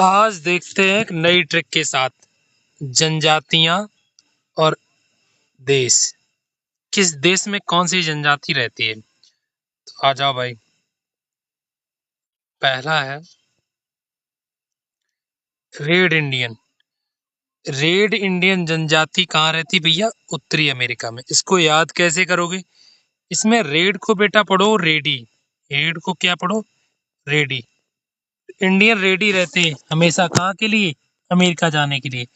आज देखते हैं एक नई ट्रिक के साथ जनजातियां और देश। किस देश में कौन सी जनजाति रहती है? तो आ जाओ भाई। पहला है रेड इंडियन। रेड इंडियन जनजाति कहाँ रहती भैया? उत्तरी अमेरिका में। इसको याद कैसे करोगे? इसमें रेड को बेटा पढ़ो रेडी। रेड को क्या पढ़ो? रेडी। इंडियन रेडी रहते हैं हमेशा कहाँ के लिए? अमेरिका जाने के लिए।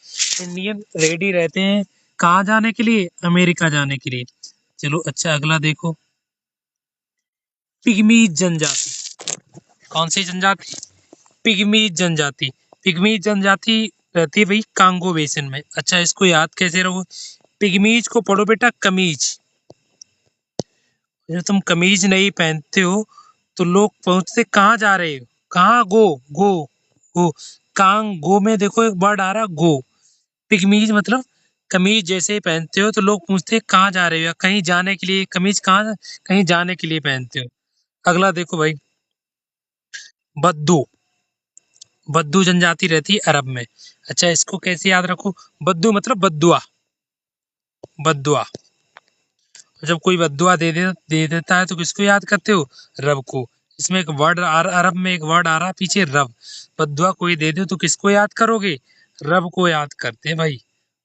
इंडियन रेडी रहते हैं कहाँ जाने के लिए? अमेरिका जाने के लिए। चलो अच्छा अगला देखो। पिग्मी जनजाति। कौन सी जनजाति? पिग्मी जनजाति। पिग्मी जनजाति रहती है भाई कांगो बेसिन में। अच्छा इसको याद कैसे रहो? पिग्मीज को पढ़ो बेटा कमीज। जब तुम कमीज नहीं पहनते हो तो लोग पहुंचते कहाँ जा रहे हो? कहाँ? गो गो गो। कांगो में देखो एक वर्ड आ रहा गो। पिग्मीज मतलब कमीज जैसे ही पहनते हो तो लोग पूछते कहाँ जा रहे हो, या कहीं जाने के लिए। कमीज कहाँ? कहीं जाने के लिए पहनते हो। अगला देखो भाई। बद्दू। बद्दू जनजाति रहती है अरब में। अच्छा इसको कैसे याद रखो? बद्दू मतलब बद्दुआ। बद्दुआ। जब कोई बद्दुआ दे देता है तो किसको याद करते हो? रब को। इसमें एक वर्ड अरब में एक वर्ड आ रहा है पीछे रब। बद्दुआ कोई दे दे तो किसको याद करोगे? रब को याद करते हैं भाई।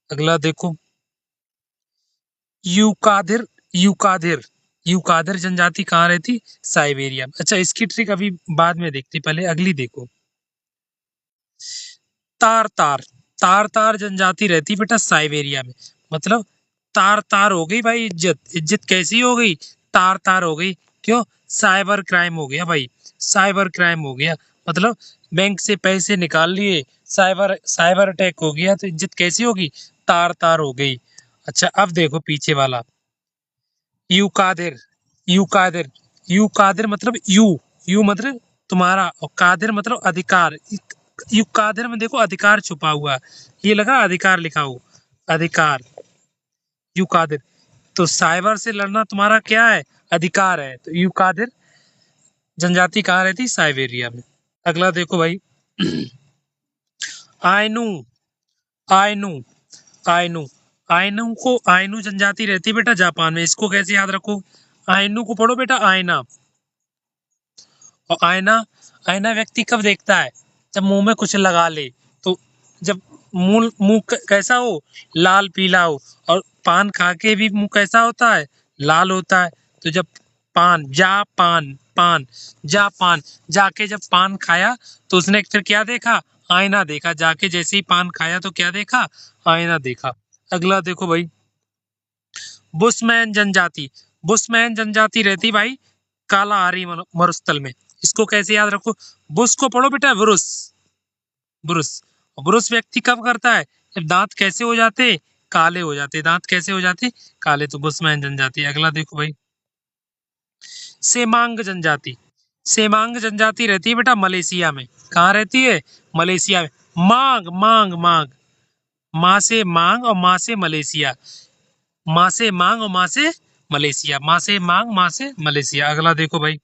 अगला देखो। यूकादिर। यूकादिर। यूकादिर जनजाति कहाँ रहती? साइबेरिया। अच्छा इसकी ट्रिक अभी बाद में देखते, पहले अगली देखो। तार तार। तार तार जनजाति रहती बेटा साइबेरिया में। मतलब तार तार हो गई भाई इज्जत। इज्जत कैसी हो गई? तार तार हो गई। क्यों? साइबर क्राइम हो गया भाई। साइबर क्राइम हो गया मतलब बैंक से पैसे निकाल लिए, साइबर साइबर अटैक हो गया तो इज्जत कैसी होगी? तार तार हो गई। अच्छा अब देखो पीछे वाला। यूकादिर। यूकादिर। यूकादिर मतलब यू मतलब तुम्हारा, और कादिर मतलब अधिकार। यूकादिर में देखो अधिकार छुपा हुआ है। ये लगा अधिकार लिखा हो। अधिकार। यूकादिर। तो साइबर से लड़ना तुम्हारा क्या है? अधिकार है। तो यूकादिर जनजाति कहाँ रहती? साइबेरिया में। अगला देखो भाई। आयनू। आयनू। आयनू। आयनू को आयनू जनजाति रहती है बेटा जापान में। इसको कैसे याद रखो? आयनू को पढ़ो बेटा आयना। और आयना, आयना व्यक्ति कब देखता है? जब मुंह में कुछ लगा ले। तो जब मुंह मुंह कैसा हो? लाल पीला हो। और पान खा के भी मुंह कैसा होता है? लाल होता है। तो जब पान पान जापान जाके जब पान खाया तो उसने फिर क्या देखा? आईना देखा। जाके जैसे ही पान खाया तो क्या देखा? आईना देखा। अगला देखो भाई। बुशमैन जनजाति। बुशमैन जनजाति रहती भाई कालाहारी मरुस्थल में। इसको कैसे याद रखो? बुश को पढ़ो बेटा ब्रुश। ब्रुश। ब्रुश व्यक्ति कब करता है? जब दांत कैसे हो जाते? काले हो जाते। दांत कैसे हो जाते? काले। तो बुशमैन जनजाति। अगला देखो भाई। सेमांग जनजाति। सेमांग जनजाति रहती है बेटा मलेशिया में। कहाँ रहती है? मलेशिया में। मांग मांग मांग। माँ से मांग और माँ से मलेशिया। माँ से मांग और माँ से मलेशिया। माँ से मांग माँ से मलेशिया। अगला देखो भाई।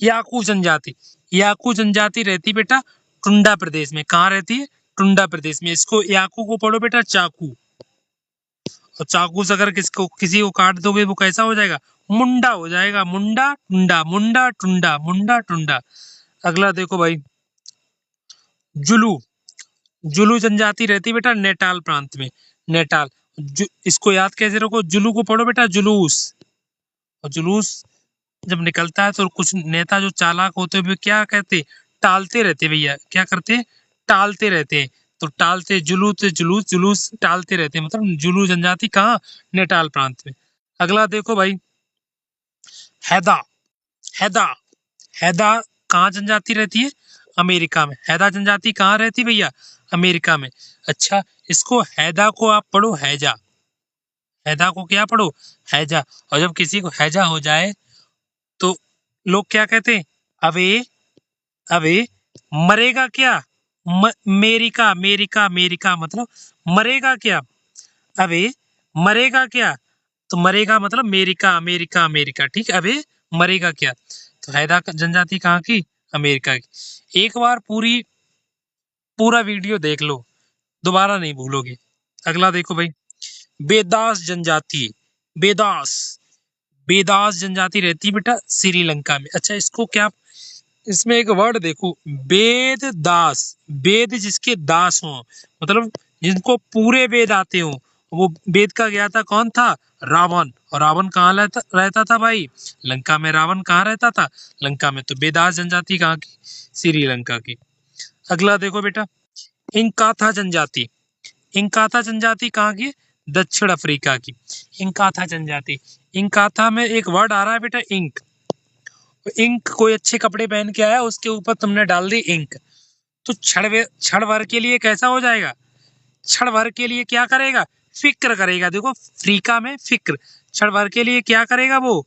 याकू जनजाति। याकू जनजाति रहती बेटा टुंडा प्रदेश में। कहाँ रहती है? टुंडा प्रदेश में। इसको याकू को पढ़ो बेटा चाकू। और चाकू से अगर किसी को काट दोगे वो कैसा हो जाएगा? मुंडा हो जाएगा। मुंडा टुंडा मुंडा टुंडा मुंडा टुंडा। अगला देखो भाई। जुलू। जुलू जनजाति रहती है बेटा नेटाल प्रांत में। नेटाल। इसको याद कैसे रखो? जुलू को पढ़ो बेटा जुलूस। और जुलूस जब निकलता है तो कुछ नेता जो चालाक होते हैं क्या कहते? टालते रहते भैया। क्या करते? टालते रहते हैं। तो टालते जुलूस जुलूस जुलूस टालते रहते हैं। मतलब जुलू जनजाति कहाँ? नेटाल प्रांत में। अगला देखो भाई। हैदा। हैदा। हैदा कहाँ जनजाति रहती है? अमेरिका में। हैदा जनजाति कहाँ रहती है भैया? अमेरिका में। अच्छा इसको हैदा को आप पढ़ो हैजा। हैदा को क्या पढ़ो? हैजा। और जब किसी को हैजा हो जाए तो लोग क्या कहते हैं? अबे अबे मरेगा क्या? मेरिका मेरिका मेरिका मतलब मरेगा क्या? अबे मरेगा क्या? तो मरेगा मतलब मेरिका अमेरिका अमेरिका। ठीक है। अबे मरेगा क्या? तो हैदा जनजाति कहाँ की? अमेरिका की। एक बार पूरा वीडियो देख लो, दोबारा नहीं भूलोगे। अगला देखो भाई, बेदास जनजाति। बेदास बेदास जनजाति रहती बेटा श्रीलंका में। अच्छा, इसको क्या, इसमें एक वर्ड देखो, वेद दास। वेद जिसके दास हो, मतलब जिनको पूरे वेद आते हो। वो वेद का ज्ञाता कौन था? रावण। और रावण कहाँ रहता था भाई? लंका में। रावण कहाँ रहता था? लंका में। तो बेदास जनजाति कहाँ की? श्रीलंका की। अगला देखो बेटा, इंकाथा जनजाति। इंकाथा जनजाति कहाँ की? दक्षिण अफ्रीका की। इंकाथा जनजाति। इंकाथा में एक वर्ड आ रहा है बेटा, इंक। इंक, कोई अच्छे कपड़े पहन के आया, उसके ऊपर तुमने डाल दी इंक, तो क्षण भर के लिए कैसा हो जाएगा? क्षण भर के लिए क्या करेगा? फिक्र करेगा। देखो, अफ्रीका में फिक्र, क्षण भर के लिए क्या करेगा? वो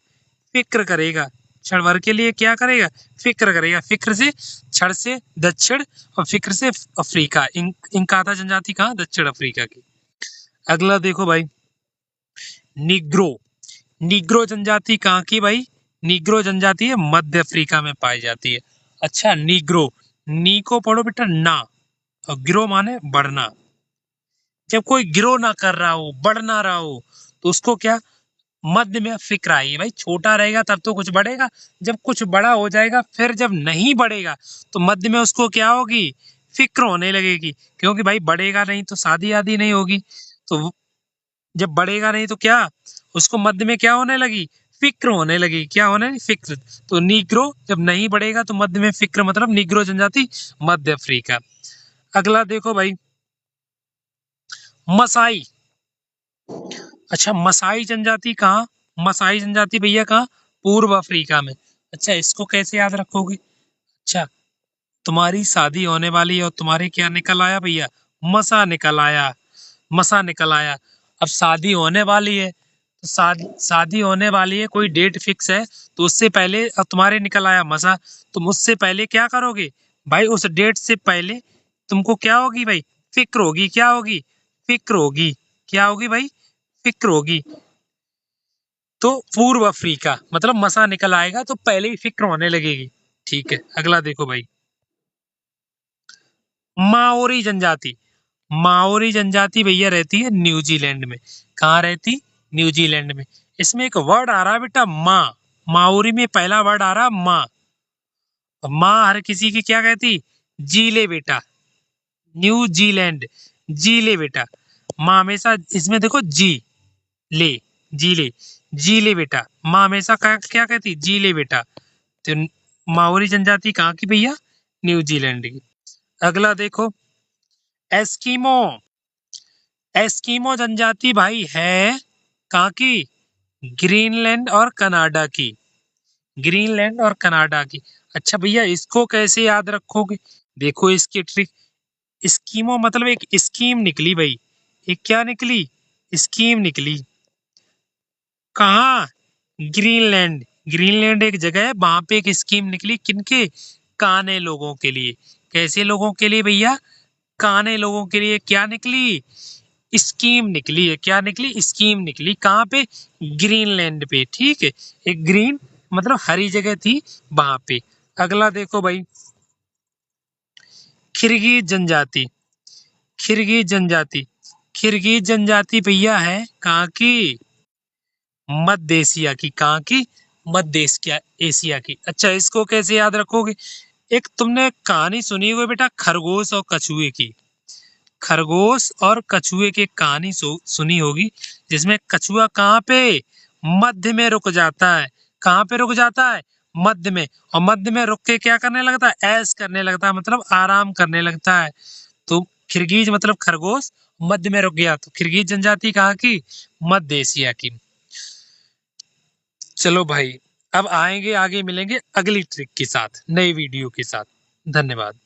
फिक्र करेगा। क्षण भर के लिए क्या करेगा? फिक्र करेगा। फिक्र से क्षण से दक्षिण, और फिक्र से अफ्रीका। इंकाता जनजाति कहाँ? दक्षिण अफ्रीका की। अगला देखो भाई, निग्रो। निग्रो जनजाति कहाँ की भाई? निग्रो जनजाति है मध्य अफ्रीका में पाई जाती है। अच्छा, निग्रो, नी को पढ़ो बेटा ना, और ग्रो माने बढ़ना। जब कोई ग्रो ना कर रहा हो, बढ़ ना रहा हो, तो उसको क्या, मध्य में फिक्र आई। भाई छोटा रहेगा तब तो कुछ बढ़ेगा, जब कुछ बड़ा हो जाएगा, फिर जब नहीं बढ़ेगा तो मध्य में उसको क्या होगी? फिक्र होने लगेगी। क्योंकि भाई बढ़ेगा नहीं तो शादी आदि नहीं होगी। तो जब बढ़ेगा नहीं तो क्या, उसको मध्य में क्या होने लगी? फिक्र होने लगी। क्या होने लगी? फिक्र। तो निग्रो जब नहीं बढ़ेगा तो मध्य में फिक्र, मतलब निग्रो जनजाति मध्य अफ्रीका। अगला देखो भाई, मसाई। अच्छा, मसाई जनजाति कहाँ? मसाई जनजाति भैया कहाँ? पूर्व अफ्रीका में। अच्छा, इसको कैसे याद रखोगे? अच्छा, तुम्हारी शादी होने वाली है और तुम्हारे क्या निकल आया भैया? मसा निकल आया। मसा निकल आया। अब शादी होने वाली है, तो शादी होने वाली है, कोई डेट फिक्स है, तो उससे पहले अब तुम्हारे निकल आया मसा। तुम उससे पहले क्या करोगे भाई? उस डेट से पहले तुमको क्या होगी भाई? फिक्र होगी। क्या होगी? फिक्र होगी। क्या होगी भाई? फिक्र होगी। तो पूर्व अफ्रीका, मतलब मसा निकल आएगा तो पहले ही फिक्र होने लगेगी। ठीक है, अगला देखो भाई, माओरी जनजाति। माओरी जनजाति भैया रहती है न्यूजीलैंड में। कहाँ रहती? न्यूजीलैंड में। इसमें एक वर्ड आ रहा है बेटा, माँ। माओरी में पहला वर्ड आ रहा माँ। माँ हर किसी की क्या कहती? जी ले बेटा। न्यूजीलैंड, जी ले बेटा। माँ हमेशा इसमें देखो, जी ले, जी ले, जी ले बेटा। माँ हमेशा क्या कहती? जी ले बेटा। तो माओरी जनजाति कहाँ की भैया? न्यूजीलैंड की। अगला देखो, एस्किमो। एस्किमो जनजाति भाई है कहाँ की? ग्रीनलैंड और कनाडा की। ग्रीनलैंड और कनाडा की। अच्छा भैया, इसको कैसे याद रखोगे? देखो इसकी ट्रिक। एस्किमो मतलब एक स्कीम निकली भाई। एक क्या निकली? स्कीम निकली। कहाँ? ग्रीनलैंड। ग्रीनलैंड एक जगह है, वहां पे एक स्कीम निकली। किनके? काने लोगों के लिए। कैसे लोगों के लिए भैया? काने लोगों के लिए। क्या निकली? स्कीम निकली है। क्या निकली? स्कीम निकली। कहाँ पे? ग्रीनलैंड पे। ठीक है, एक ग्रीन मतलब हरी जगह थी वहां पे। अगला देखो भाई, खिरगिज जनजाति। खिरगिज जनजाति। खिरगिज जनजाति भैया है कहाँ की? मध्य एशिया की। कहाँ की? मध्य एशिया की। अच्छा, इसको कैसे याद रखोगे? एक तुमने कहानी सुनी होगी बेटा, खरगोश और कछुए की। खरगोश और कछुए की कहानी सुनी होगी, जिसमें कछुआ कहाँ पे? मध्य में रुक जाता है। कहाँ पे रुक जाता है? मध्य में। और मध्य में रुक के क्या करने लगता है? ऐश करने लगता है, मतलब आराम करने लगता है। तो खिरगीज मतलब खरगोश, मध्य में रुक गया, तो खिरगीज जनजाति कहाँ की? मध्य एशिया की। चलो भाई, अब आएंगे, आगे मिलेंगे अगली ट्रिक के साथ, नई वीडियो के साथ। धन्यवाद।